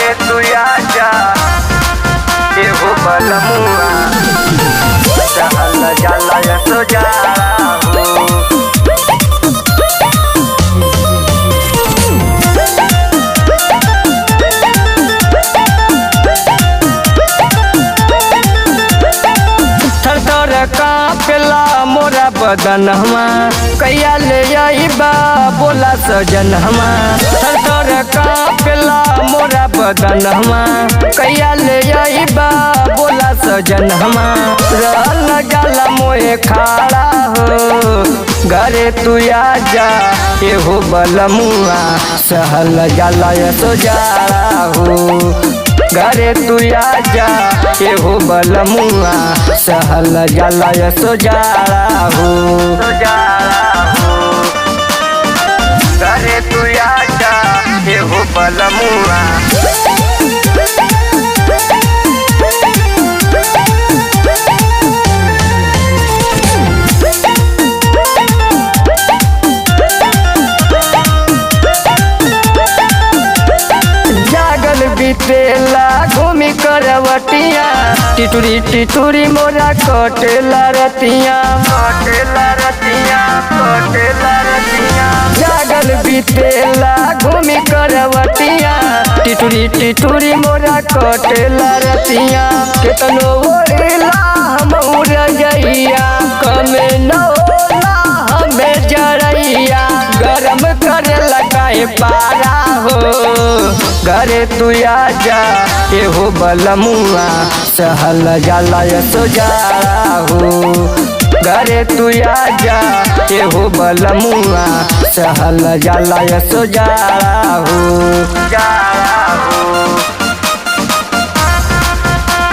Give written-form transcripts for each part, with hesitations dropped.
घरे तू आजा एहो बलमुआ चल जाला सो जाला हो। कापेला मोरा बदनवा कैया ले आइबा बोला सजनवा। थर कापेला मोरा बदनवा कैया ले आइबा बोला सजनवा। रहल जाला मोए खाड़ा हो घरे तू आजा एहो बलमुआ सहल जाला सो जाला हो। घरे तू आजा एहो बलमुआ सहल जाला सो जाला हो। घरे तू आजा एहो बलमुआ बीतेला घूमी करवटिया टिटुरी टिटुरी मोरा कटेला रतिया जागल बीतेला घूमी करवटिया टिटुरी टिटुरी मोरा कटेला रतिया। केतनो ओरेला हम उड़ैया कमे न होला हमें जरैया गरम करे लगाए पारा हो। घरे तू आजा एहो बलमुआ सहल जाला सो जाला हो। घरे तू आजा एहो बलमुआ सहल जाला सो जाला हो।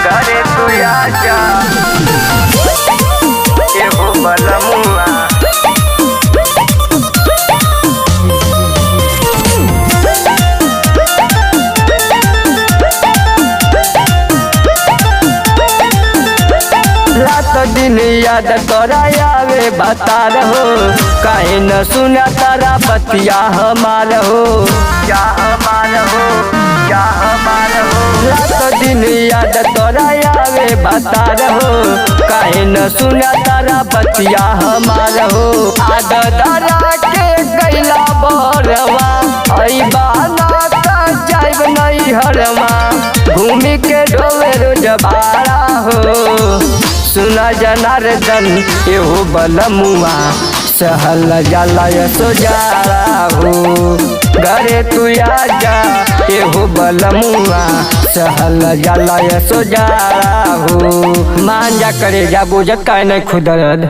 घरे तू आजा एहो बलमुआ दिन याद तोरा आवे बता रहो काहे न सुना तारा बतिया हमार हो। रात दिन याद तोरा आवे बता रहो काहे न सुना तारा बतिया हमार हो। आदरा के गैला बरवा अइबा ना त जाइब नहीं हरमा घूमी के ढोवे रोज बाड़ा हो। सुना जनार्दन एहो बलमुआ सहल जाला सो जाला हो। घरे तू आजा एहो बलमुआ सहल जाला सो जाला हो। मान जा करे जा बुझत का नहीं खुदरद।